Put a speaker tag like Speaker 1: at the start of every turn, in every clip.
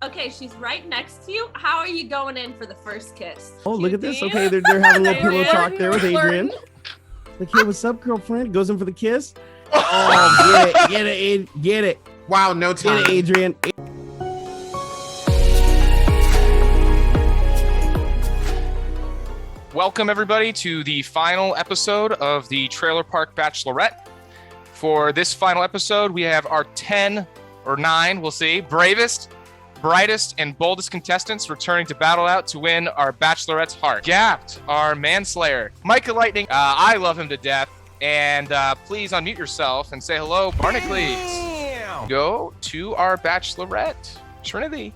Speaker 1: Okay, she's right next to you. How are you going in for the first kiss?
Speaker 2: Oh, look at this. Okay, they're having a little pillow talk there with Adrian. Like, hey, what's up, girlfriend? Goes in for the kiss. Oh, get it.
Speaker 3: Wow, no time.
Speaker 2: Get it, Adrian.
Speaker 4: Welcome, everybody, to the final episode of the Trailer Park Bachelorette. For this final episode, we have our 10 or 9, we'll see, bravest, brightest, and boldest contestants returning to battle out to win our Bachelorette's heart. Gapped, our manslayer, Micah Lightning. I love him to death. And please unmute yourself and say hello, Barnacles. Go to our Bachelorette, Trinity.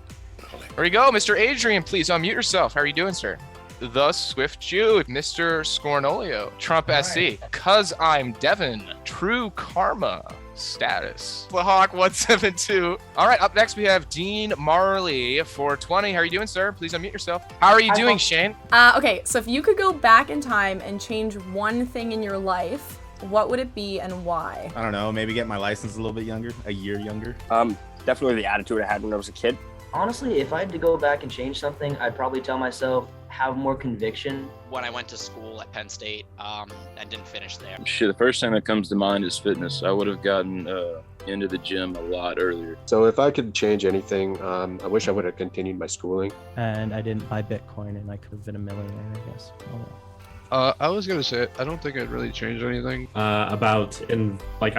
Speaker 4: There you go, Mr. Adrian. Please unmute yourself. How are you doing, sir? The Swift Jude, Mr. Scornolio, Trump SC, Cuz I'm Devin, True Karma, Status, Flahawk 172. All right, up next we have Dean Marley, 420. How are you doing, sir? Please unmute yourself. How are you doing, Shane?
Speaker 5: Okay, so if you could go back in time and change one thing in your life, what would it be and why?
Speaker 6: I don't know, maybe get my license a little bit younger, a year younger.
Speaker 7: Definitely the attitude I had when I was a kid.
Speaker 8: Honestly, if I had to go back and change something, I'd probably tell myself, have more conviction.
Speaker 9: When I went to school at Penn State, I didn't finish there.
Speaker 10: Shit, the first thing that comes to mind is fitness. I would have gotten into the gym a lot earlier.
Speaker 11: So if I could change anything, I wish I would have continued my schooling.
Speaker 12: And I didn't buy Bitcoin and I could have been a millionaire, I guess.
Speaker 13: I was gonna say, I don't think I'd really change anything.
Speaker 14: I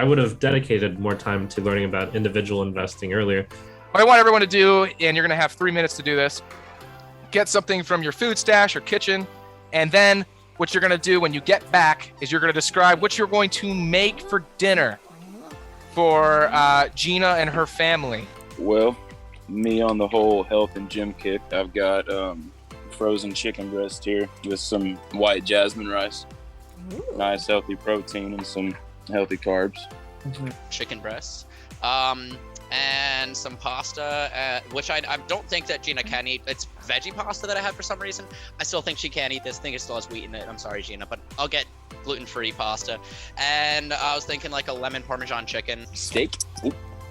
Speaker 14: would have dedicated more time to learning about individual investing earlier.
Speaker 4: What I want everyone to do, and you're going to have 3 minutes to do this, get something from your food stash or kitchen, and then what you're going to do when you get back is you're going to describe what you're going to make for dinner for Gina and her family.
Speaker 10: Well, me on the whole health and gym kick, I've got frozen chicken breast here with some white jasmine rice. Ooh. Nice healthy protein and some healthy carbs.
Speaker 9: Chicken breasts. And some pasta, which I don't think that Gina can eat. It's veggie pasta that I had for some reason. I still think she can't eat this. I think it still has wheat in it. I'm sorry, Gina, but I'll get gluten-free pasta. And I was thinking like a lemon Parmesan chicken.
Speaker 7: Steak,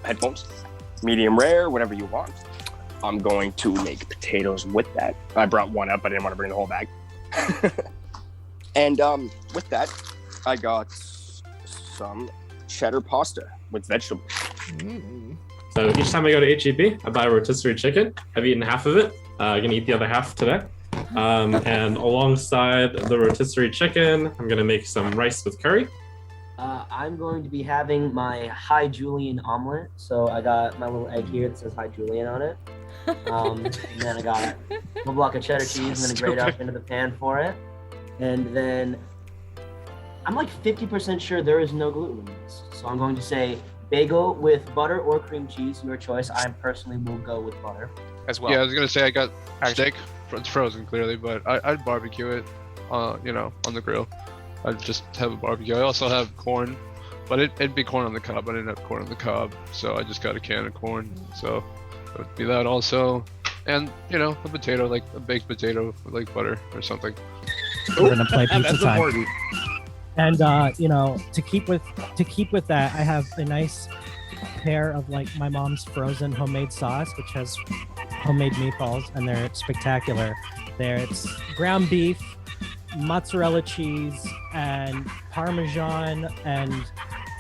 Speaker 7: headphones, medium rare, whatever you want. I'm going to make potatoes with that. I brought one up. I didn't want to bring the whole bag. And with that, I got some cheddar pasta with vegetables.
Speaker 14: So each time I go to HEB, I buy a rotisserie chicken. I've eaten half of it. I'm gonna eat the other half today. And alongside the rotisserie chicken, I'm gonna make some rice with curry.
Speaker 8: I'm going to be having my Hi Julian omelet. So I got my little egg here that says Hi Julian on it. And then I got a block of cheddar cheese. I'm gonna grate up into the pan for it. And then I'm like 50% sure there is no gluten in this. So I'm going to say bagel with butter or cream cheese, your choice. I personally will go with butter.
Speaker 4: As well.
Speaker 13: Yeah, I was gonna say I got steak. It's frozen clearly, but I'd barbecue it, on the grill. I'd just have a barbecue. I also have corn, but it'd be corn on the cob. I didn't have corn on the cob, so I just got a can of corn. So it would be that also, and a potato, like a baked potato with like butter or something.
Speaker 12: We're gonna play pizza time. Important. And to keep with that, I have a nice pair of like my mom's frozen homemade sauce, which has homemade meatballs, and they're spectacular. It's ground beef, mozzarella cheese, and Parmesan and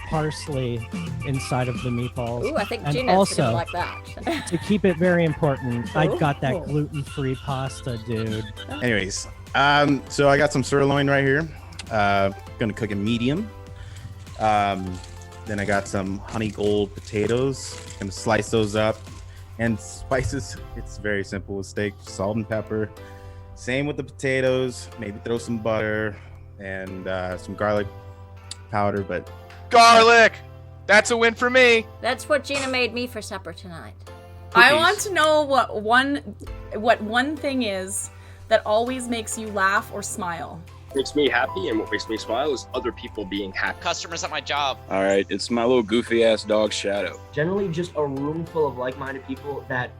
Speaker 12: parsley inside of the meatballs.
Speaker 5: Ooh, I think
Speaker 12: and
Speaker 5: Gina's
Speaker 12: also,
Speaker 5: gonna like that.
Speaker 12: To keep it very important, I got that gluten-free pasta, dude.
Speaker 6: Anyways, so I got some sirloin right here. Gonna cook it medium. Then I got some honey gold potatoes. Gonna slice those up. And spices, it's very simple with steak, salt and pepper. Same with the potatoes, maybe throw some butter and some garlic powder, but...
Speaker 4: Garlic! That's a win for me.
Speaker 1: That's what Gina made me for supper tonight.
Speaker 5: I want to know what one thing is that always makes you laugh or smile.
Speaker 7: Makes me happy, and what makes me smile is other people being happy.
Speaker 9: Customers at my job.
Speaker 10: All right, it's my little goofy ass dog Shadow.
Speaker 8: Generally just a room full of like-minded people that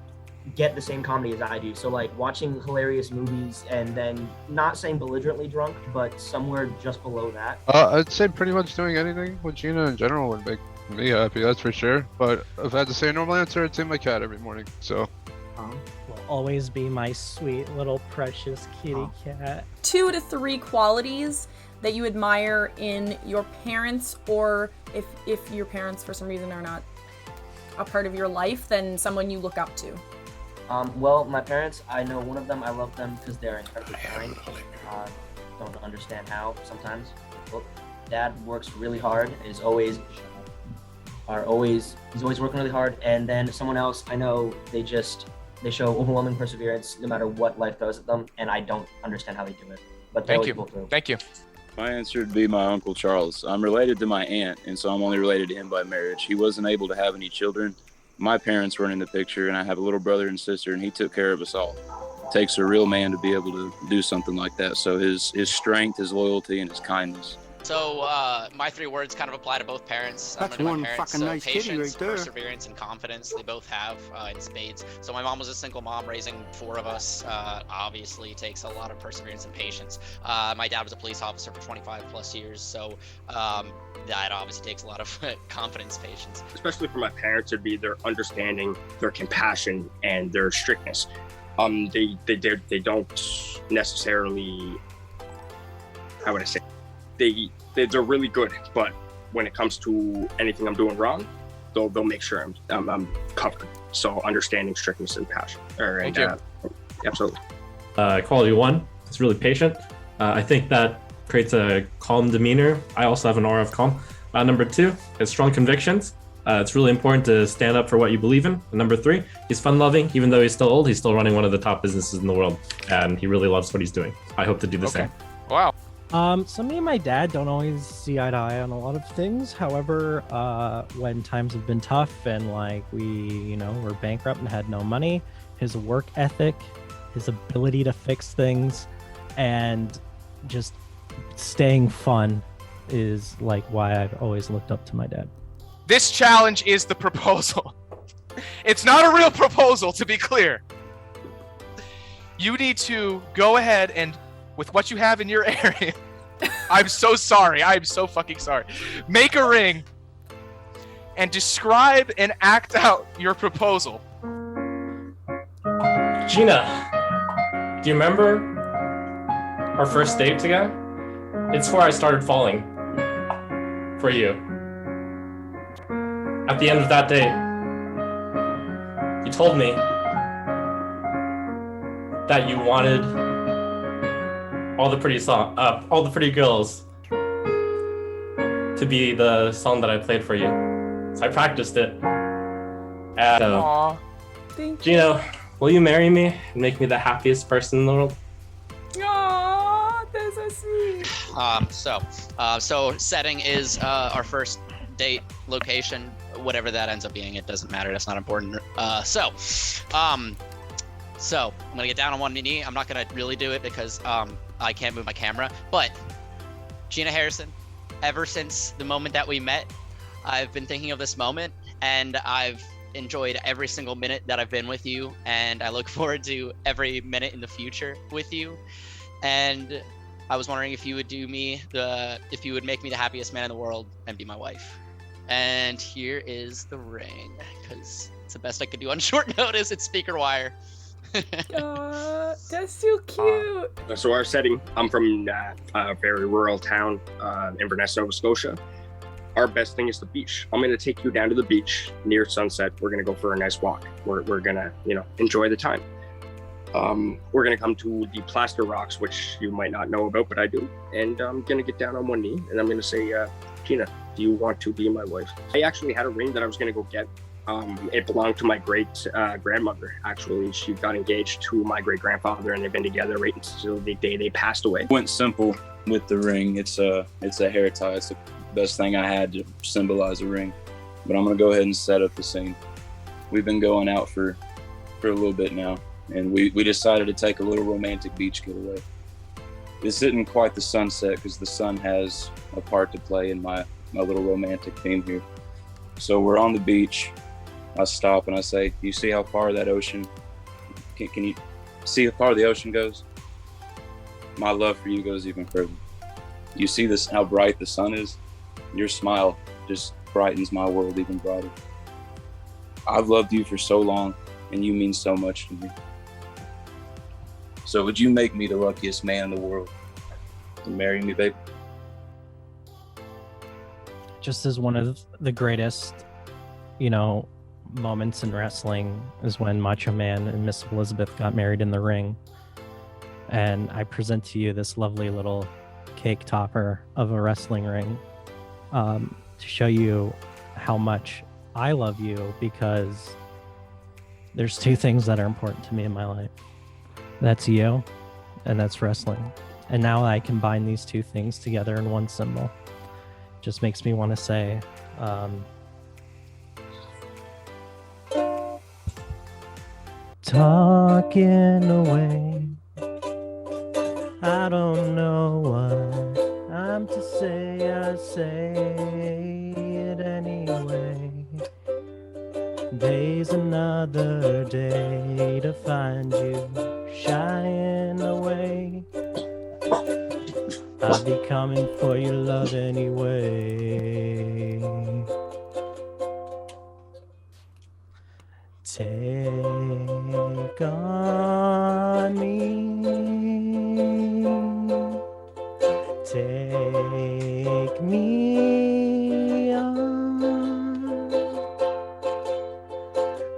Speaker 8: get the same comedy as I do. So like watching hilarious movies and then not saying belligerently drunk, but somewhere just below that.
Speaker 13: I'd say pretty much doing anything with Gina in general would make me happy, that's for sure. But if I had to say a normal answer, I'd say my cat every morning. So
Speaker 12: will always be my sweet little precious kitty cat.
Speaker 5: 2 to 3 qualities that you admire in your parents, or if your parents for some reason are not a part of your life, then someone you look up to.
Speaker 8: Well, my parents, I know one of them, I love them because they're incredibly kind. Don't understand how sometimes. But Dad works really hard, he's always working really hard. And then someone else, I know they show overwhelming perseverance no matter what life throws at them, and I don't understand how they do it. But they always pull through.
Speaker 4: Thank you.
Speaker 10: My answer would be my Uncle Charles. I'm related to my aunt, and so I'm only related to him by marriage. He wasn't able to have any children. My parents weren't in the picture, and I have a little brother and sister, and he took care of us all. It takes a real man to be able to do something like that. So his strength, his loyalty, and his kindness.
Speaker 9: So my 3 words kind of apply to both parents.
Speaker 3: That's
Speaker 9: I'm gonna do
Speaker 3: one
Speaker 9: my parents.
Speaker 3: fucking
Speaker 9: So
Speaker 3: nice kitty
Speaker 9: patience,
Speaker 3: right there.
Speaker 9: perseverance, and confidence. They both have in spades. So my mom was a single mom raising 4 of us. Obviously takes a lot of perseverance and patience. My dad was a police officer for 25 plus years. So that obviously takes a lot of confidence, patience.
Speaker 7: Especially for my parents, it'd be their understanding, their compassion, and their strictness. They don't necessarily, how would I say, they're really good, but when it comes to anything I'm doing wrong, they'll make sure I'm covered. So understanding, strictness, and passion. Absolutely.
Speaker 14: Quality 1, it's really patient. I think that creates a calm demeanor. I also have an aura of calm. Number 2 is strong convictions. It's really important to stand up for what you believe in. And number 3, he's fun-loving. Even though he's still old, he's still running one of the top businesses in the world, and he really loves what he's doing. I hope to do the same.
Speaker 4: Wow.
Speaker 12: So me and my dad don't always see eye to eye on a lot of things. However, when times have been tough and like we, were bankrupt and had no money, his work ethic, his ability to fix things, and just staying fun is like why I've always looked up to my dad.
Speaker 4: This challenge is the proposal. It's not a real proposal, to be clear. You need to go ahead and, with what you have in your area, I'm so sorry. I'm so fucking sorry. Make a ring and describe and act out your proposal.
Speaker 14: Gina, do you remember our first date together? It's where I started falling for you. At the end of that day, you told me that you wanted all the pretty girls to be the song that I played for you. So I practiced it. And, Gina, will you marry me and make me the happiest person in the world?
Speaker 5: Aww, that's so sweet.
Speaker 9: So setting is our first date, location, whatever that ends up being. It doesn't matter. That's not important. So I'm gonna get down on one knee. I'm not gonna really do it because I can't move my camera. But Gina Harrison, ever since the moment that we met, I've been thinking of this moment, and I've enjoyed every single minute that I've been with you, and I look forward to every minute in the future with you. And I was wondering if you would make me the happiest man in the world and be my wife. And here is the ring, because it's the best I could do on short notice. It's speaker wire.
Speaker 5: That's so cute.
Speaker 7: So our setting, I'm from a very rural town, Inverness, Nova Scotia. Our best thing is the beach. I'm going to take you down to the beach near sunset. We're going to go for a nice walk. We're going to, enjoy the time. We're going to come to the Plaster Rocks, which you might not know about, but I do. And I'm going to get down on one knee, and I'm going to say, Gina, do you want to be my wife? I actually had a ring that I was going to go get. It belonged to my great grandmother. Actually, she got engaged to my great grandfather, and they've been together right until the day they passed away.
Speaker 10: Went simple with the ring. It's a hair tie. It's the best thing I had to symbolize a ring. But I'm gonna go ahead and set up the scene. We've been going out for a little bit now, and we decided to take a little romantic beach getaway. This isn't quite the sunset because the sun has a part to play in my little romantic theme here. So we're on the beach. I stop and I say, "You see how far that ocean? Can you see how far the ocean goes? My love for you goes even further. You see this? How bright the sun is? Your smile just brightens my world even brighter. I've loved you for so long, and you mean so much to me. So would you make me the luckiest man in the world and marry me, babe?
Speaker 12: Just as one of the greatest, moments in wrestling is when Macho Man and Miss Elizabeth got married in the ring. And I present to you this lovely little cake topper of a wrestling ring to show you how much I love you, because there's two things that are important to me in my life. That's you, and that's wrestling. And now I combine these two things together in one symbol. Just makes me want to say, talking away, I don't know what I'm to say, I say it anyway. Day's another day to find you shying away. I'll be coming for your love anyway. Take on me, take me on.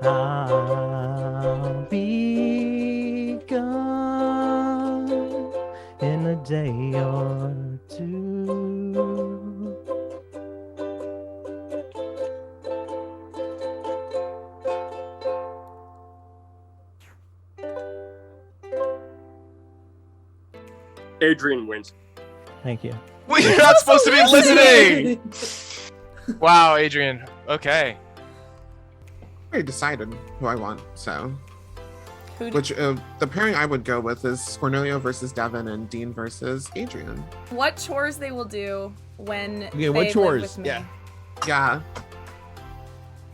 Speaker 12: I'll be gone in a day or two.
Speaker 7: Adrian wins.
Speaker 12: Thank you.
Speaker 4: Well, you're not supposed to be listening. Wow, Adrian. Okay.
Speaker 3: I already decided who I want, so.
Speaker 5: Who
Speaker 3: Which the pairing I would go with is Cornelio versus Devin and Dean versus Adrian.
Speaker 5: What chores they will do when
Speaker 2: Okay,
Speaker 5: they
Speaker 2: what
Speaker 5: live
Speaker 2: chores?
Speaker 5: with me.
Speaker 3: Yeah.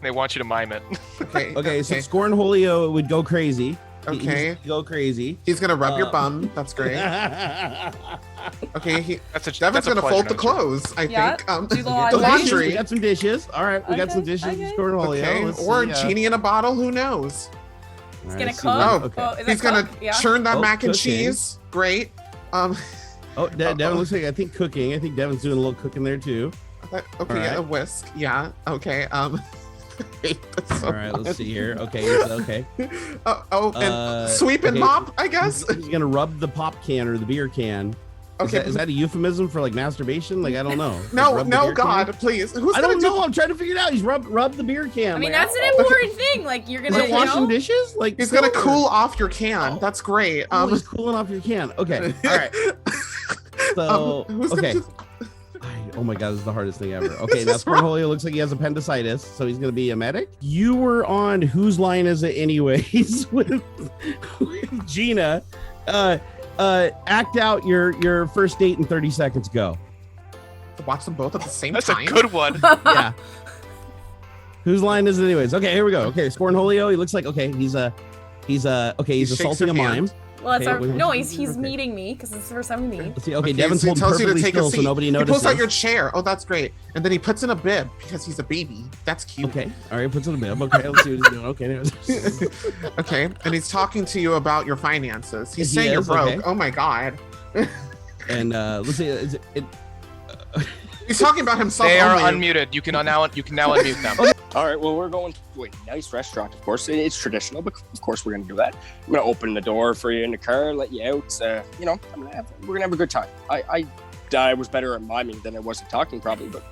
Speaker 4: They want you to mime it.
Speaker 3: Okay.
Speaker 2: Okay, so Scornholio would go crazy.
Speaker 3: Okay.
Speaker 2: Go crazy.
Speaker 3: He's gonna rub your bum. That's great. Okay. Devin's
Speaker 4: that's a
Speaker 3: gonna
Speaker 4: pleasure,
Speaker 3: fold the
Speaker 4: don't you?
Speaker 3: clothes. I
Speaker 5: Yeah,
Speaker 3: think.
Speaker 5: do the
Speaker 3: The
Speaker 5: laundry.
Speaker 3: laundry.
Speaker 2: We got some dishes. All right, we got some
Speaker 5: Okay,
Speaker 2: dishes.
Speaker 5: okay.
Speaker 2: Scornholio.
Speaker 3: Okay.
Speaker 2: Let's
Speaker 3: Or
Speaker 2: see,
Speaker 3: genie in a bottle. Who knows?
Speaker 5: He's
Speaker 2: All
Speaker 5: gonna
Speaker 2: right,
Speaker 5: cook.
Speaker 3: Oh,
Speaker 2: okay.
Speaker 5: Oh, is that
Speaker 3: He's gonna
Speaker 5: cook? Yeah.
Speaker 3: churn that
Speaker 2: Oh,
Speaker 3: mac and
Speaker 2: cooking.
Speaker 3: cheese. Great.
Speaker 2: Oh, Devin looks like, I think, cooking. I think Devin's doing a little cooking there too.
Speaker 3: Okay.
Speaker 2: All
Speaker 3: Yeah.
Speaker 2: right.
Speaker 3: A whisk. Yeah. Okay. I hate this so
Speaker 2: All right, let's
Speaker 3: much.
Speaker 2: see here. Okay, okay.
Speaker 3: And sweep and
Speaker 2: okay.
Speaker 3: mop, I guess.
Speaker 2: He's gonna rub the pop can or the beer can.
Speaker 3: Okay.
Speaker 2: Is that a euphemism for like masturbation? Like I don't know.
Speaker 3: No,
Speaker 2: Like, rub the
Speaker 3: no,
Speaker 2: beer
Speaker 3: God,
Speaker 2: can?
Speaker 3: please. Who's
Speaker 2: I
Speaker 3: gonna
Speaker 2: don't know. I'm trying to figure it out. He's rub the beer can.
Speaker 5: I mean,
Speaker 2: Like,
Speaker 5: that's an important thing. Like, you're gonna,
Speaker 2: Like washing dishes? Like
Speaker 3: He's gonna
Speaker 2: still, or-
Speaker 3: cool off your can. That's great.
Speaker 2: Oh, he's cooling off your can. Okay. All right. So
Speaker 3: who's
Speaker 2: okay.
Speaker 3: gonna
Speaker 2: Oh my god, this is the hardest thing ever. Okay, now Scornholio looks like he has appendicitis, so he's gonna be a medic. You were on Whose Line Is It Anyways with Gina. Act out your first date in 30 seconds. Go.
Speaker 3: watch them both at the same
Speaker 4: That's
Speaker 3: time?
Speaker 4: a good one.
Speaker 2: Yeah. Whose line is it anyways? Okay, here we go. Okay, Scornholio. He looks like he's assaulting a mime.
Speaker 5: Well, it's
Speaker 2: Okay,
Speaker 5: our
Speaker 2: wait,
Speaker 5: noise. He's meeting me because it's the first time we meet.
Speaker 2: Let's see. Okay,
Speaker 3: Okay,
Speaker 2: Devin's
Speaker 3: so he
Speaker 2: holding
Speaker 3: tells you to
Speaker 2: perfectly
Speaker 3: take a
Speaker 2: still, so
Speaker 3: seat.
Speaker 2: nobody
Speaker 3: He
Speaker 2: notices.
Speaker 3: pulls out your chair. Oh, that's great. And then he puts in a bib because he's a baby. That's cute.
Speaker 2: Okay. All right. Puts in a bib. Okay. Let's see what he's doing. Okay. anyways.
Speaker 3: Okay. And he's talking to you about your finances. He's
Speaker 2: He
Speaker 3: saying you're
Speaker 2: is,
Speaker 3: broke.
Speaker 2: okay.
Speaker 3: Oh my God.
Speaker 2: And let's see. Is it,
Speaker 3: He's talking about himself.
Speaker 4: They are
Speaker 3: only.
Speaker 4: unmuted. You can now unmute them.
Speaker 7: All right, well, we're going to a nice restaurant, of course. It's traditional, but of course we're going to do that. I'm going to open the door for you in the car, let you out. We're going to have a good time. I was better at miming than I was at talking, probably, but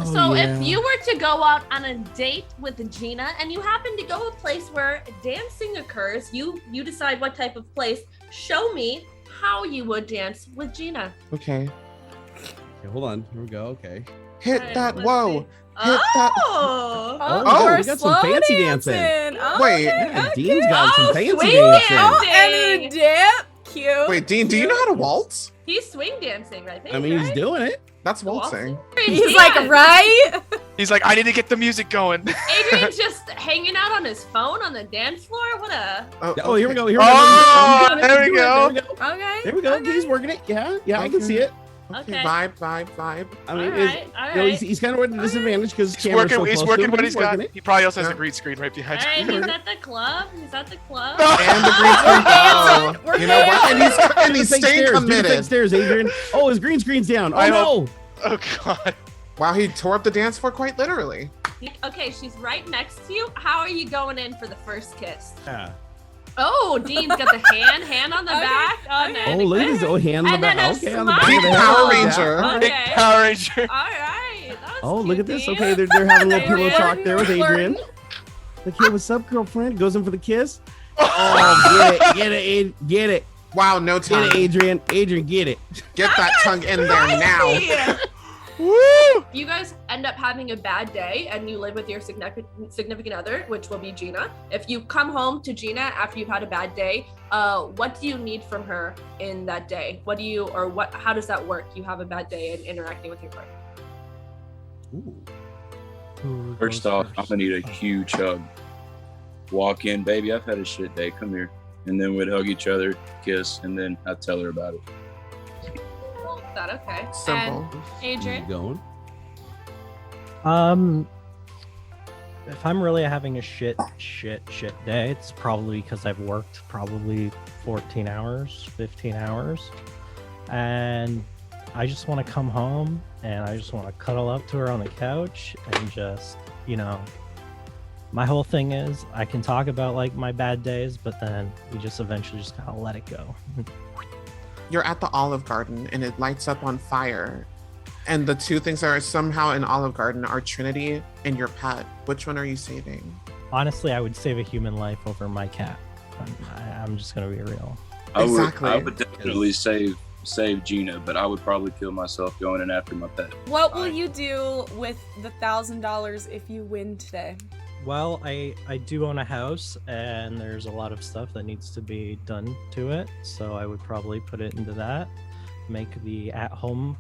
Speaker 1: So if you were to go out on a date with Gina and you happen to go a place where dancing occurs, you decide what type of place. Show me how you would dance with Gina.
Speaker 3: Okay.
Speaker 2: Okay, hold on. Here we go. Okay.
Speaker 3: Hit
Speaker 1: Alright,
Speaker 3: that.
Speaker 1: let's
Speaker 3: Whoa.
Speaker 1: see.
Speaker 3: Hit that.
Speaker 2: Oh, we got some fancy dancing.
Speaker 5: Oh,
Speaker 3: Wait.
Speaker 2: Yeah, Dean's got some fancy
Speaker 1: swing
Speaker 2: dancing.
Speaker 1: dancing.
Speaker 5: and a dip. Cute.
Speaker 3: Wait, Dean, do you know how to waltz?
Speaker 1: He's swing dancing, I think.
Speaker 2: I mean, he's doing it.
Speaker 3: That's waltzing.
Speaker 5: He's like, right?
Speaker 4: He's like, I need to get the music going.
Speaker 1: Adrian's just hanging out on his phone on the dance floor. What a.
Speaker 2: Oh, here we go. Here we
Speaker 4: Oh,
Speaker 2: go.
Speaker 4: there we go.
Speaker 5: Okay.
Speaker 2: There we go. He's working it. Yeah, I can see it.
Speaker 1: Okay.
Speaker 3: Vibe.
Speaker 2: I mean,
Speaker 1: Alright,
Speaker 2: you know, he's kind of at a disadvantage because
Speaker 4: He's working what he's got.
Speaker 2: It.
Speaker 4: He probably also has a green screen right behind
Speaker 1: Alright,
Speaker 4: him.
Speaker 1: he's at the club. He's at the club.
Speaker 3: And the green screen. Oh, you know what? And he's staying committed.
Speaker 2: Stairs, Adrian. Oh, his green screen's down. Oh no!
Speaker 4: Oh god.
Speaker 3: Wow, he tore up the dance floor quite literally.
Speaker 1: Okay, she's right next to you. How are you going in for the first kiss?
Speaker 2: Yeah.
Speaker 1: Oh, Dean's got the hand on the back. Oh,
Speaker 2: Oh, look at his hand on the back. Okay, on the back of the
Speaker 3: Power
Speaker 2: head.
Speaker 3: Ranger.
Speaker 1: Okay.
Speaker 4: Power Ranger.
Speaker 1: All right.
Speaker 2: Oh, look at this. Okay, they're having a little pillow talk there with Adrian. Like, hey, what's up, girlfriend? Goes in for the kiss. Oh, get it.
Speaker 3: Wow, no time.
Speaker 2: Get it, Adrian. Adrian, get it.
Speaker 3: Get that tongue in there now.
Speaker 4: Woo!
Speaker 1: You guys end up having a bad day and you live with your significant other, which will be Gina. If you come home to Gina after you've had a bad day, what do you need from her in that day? How does that work? You have a bad day and interacting with your partner.
Speaker 10: First off, I'm gonna need a huge hug. Walk in, baby, I've had a shit day. Come here. And then we'd hug each other, kiss, and then I'd tell her about it.
Speaker 1: That okay.
Speaker 3: Simple.
Speaker 1: And Adrian?
Speaker 2: Going.
Speaker 12: If I'm really having a shit day, it's probably because I've worked probably 14 hours, 15 hours. And I just want to come home and I just want to cuddle up to her on the couch and just, my whole thing is I can talk about like my bad days, but then we just eventually just gotta let it go.
Speaker 3: You're at the Olive Garden and it lights up on fire. And the two things that are somehow in Olive Garden are Trinity and your pet. Which one are you saving?
Speaker 12: Honestly, I would save a human life over my cat. I'm just gonna be real.
Speaker 10: I
Speaker 3: Exactly.
Speaker 10: would definitely save Gina, but I would probably kill myself going in after my pet.
Speaker 5: What will you do with the $1,000 if you win today?
Speaker 12: Well, I do own a house, and there's a lot of stuff that needs to be done to it, so I would probably put it into that, make the at-home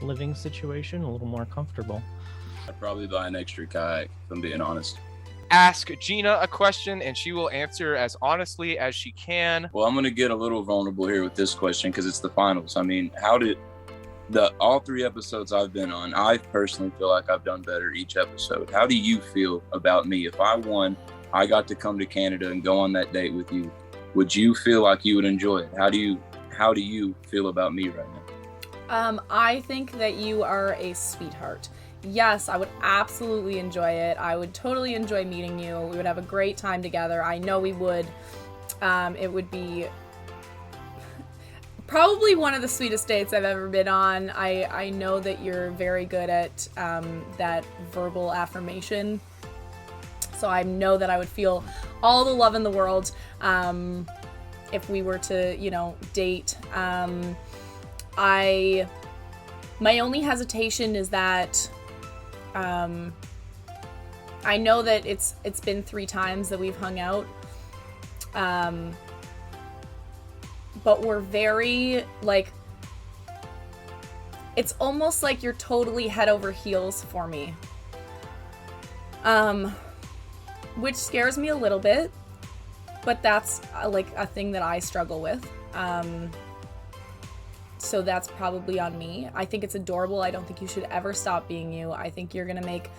Speaker 12: living situation a little more comfortable.
Speaker 10: I'd probably buy an extra kayak, if I'm being honest.
Speaker 4: Ask Gina a question, and she will answer as honestly as she can.
Speaker 10: Well, I'm going to get a little vulnerable here with this question because it's the finals. I mean, all 3 episodes I've been on, I personally feel like I've done better each episode. How do you feel about me? If I won, I got to come to Canada and go on that date with you. Would you feel like you would enjoy it? How do you feel about me right now?
Speaker 5: I think that you are a sweetheart. Yes, I would absolutely enjoy it. I would totally enjoy meeting you. We would have a great time together. I know we would. It would be probably one of the sweetest dates I've ever been on. I know that you're very good at that verbal affirmation. So I know that I would feel all the love in the world if we were to, date. My only hesitation is that I know that it's been 3 times that we've hung out. But we're very, it's almost like you're totally head over heels for me. Which scares me a little bit, but that's a thing that I struggle with. So that's probably on me. I think it's adorable. I don't think you should ever stop being you. I think you're gonna make,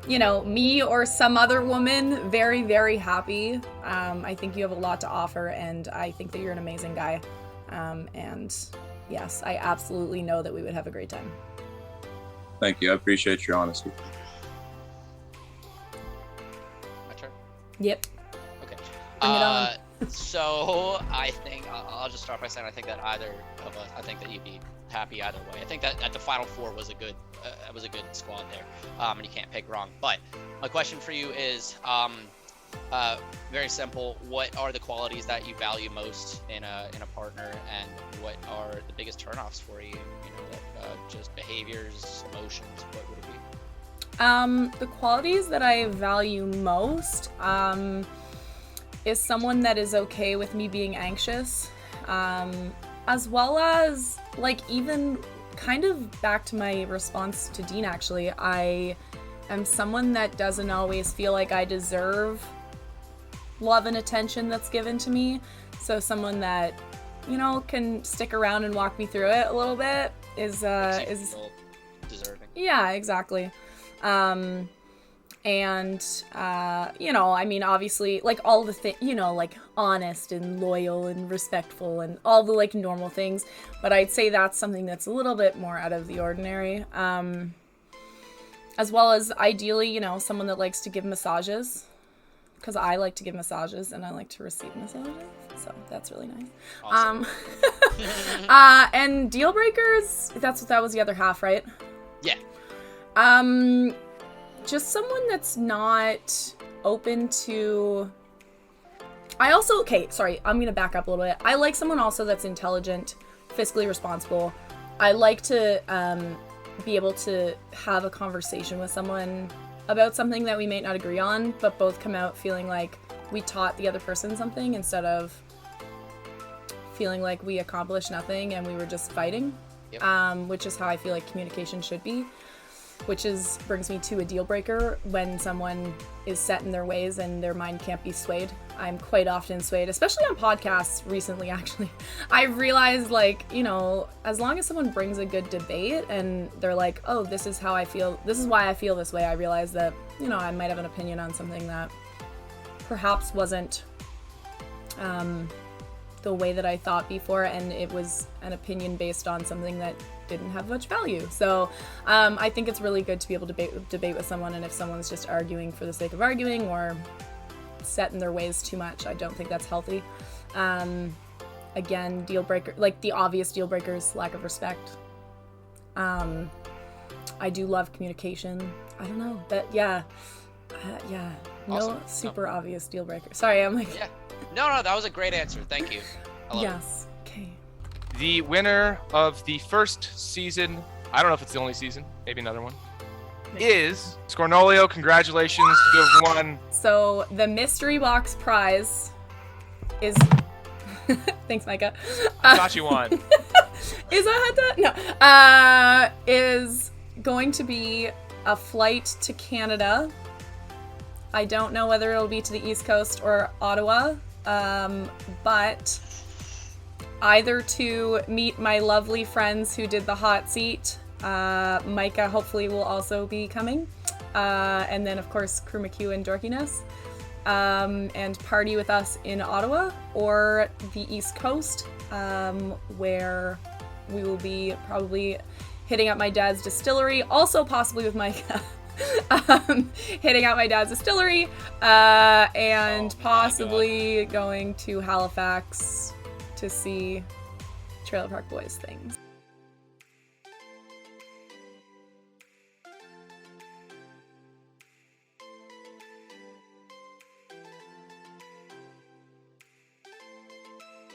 Speaker 5: me or some other woman very, very happy. I think you have a lot to offer, and I think that you're an amazing guy. And yes, I absolutely know that we would have a great time.
Speaker 10: Thank you. I appreciate your honesty.
Speaker 9: My turn?
Speaker 5: Yep.
Speaker 9: Okay.
Speaker 5: Bring it on.
Speaker 9: So I think I'll just start by saying I think that either of us, I think that you'd be happy either way. I think that at the final 4 was a good squad there, and you can't pick wrong. But my question for you is very simple. What are the qualities that you value most in a partner, and what are the biggest turnoffs for you? Just behaviors, emotions. What would it be?
Speaker 5: The qualities that I value most is someone that is okay with me being anxious, as well as even kind of back to my response to Dean, actually, I am someone that doesn't always feel like I deserve love and attention that's given to me. So someone that, can stick around and walk me through it a little bit. is
Speaker 9: deserving.
Speaker 5: Yeah, exactly. And you know, I mean, obviously, like all the things, you know, like honest and loyal and respectful and all the like normal things, but I'd say that's something that's a little bit more out of the ordinary. As well as ideally, you know, someone that likes to give massages, because I like to give massages and I like to receive massages, so that's really nice.
Speaker 9: Awesome.
Speaker 5: And deal breakers, that was the other half, right?
Speaker 9: Yeah.
Speaker 5: Just someone that's not open to... sorry, I'm gonna back up a little bit. I like someone also that's intelligent, fiscally responsible. I like to be able to have a conversation with someone about something that we may not agree on, but both come out feeling like we taught the other person something instead of feeling like we accomplished nothing and we were just fighting.
Speaker 9: Yep.
Speaker 5: Which is how I feel like communication should be. Which brings me to a deal breaker when someone is set in their ways and their mind can't be swayed. I'm quite often swayed, especially on podcasts recently, actually. I've realized, like, you know, as long as someone brings a good debate and they're like, oh, this is how I feel, this is why I feel this way, I realize that, you know, I might have an opinion on something that perhaps wasn't the way that I thought before, and it was an opinion based on something that didn't have much value. So I think it's really good to be able to debate with someone, and if someone's just arguing for the sake of arguing or set in their ways too much, I don't think that's healthy. Again, deal breaker, like the obvious deal breakers, lack of respect. I do love communication. I don't know, but yeah,
Speaker 9: Awesome.
Speaker 5: no super obvious deal breaker. Sorry, I'm like...
Speaker 9: Yeah. No, that was a great answer. Thank you. I love
Speaker 5: Yes. Okay.
Speaker 4: The winner of the first season, I don't know if it's the only season, maybe another one, is Scornolio. Congratulations, you have won.
Speaker 5: So the mystery box prize is... Thanks, Micah.
Speaker 4: I thought you won.
Speaker 5: Is that no? Is going to be a flight to Canada. I don't know whether it'll be to the East Coast or Ottawa, but either to meet my lovely friends who did the hot seat. Micah hopefully will also be coming. And then, of course, Crew McHugh and Dorkiness. And party with us in Ottawa or the East Coast, where we will be probably hitting up my dad's distillery, also possibly with Micah. Hitting out my dad's distillery, and possibly going to Halifax to see Trailer Park Boys things.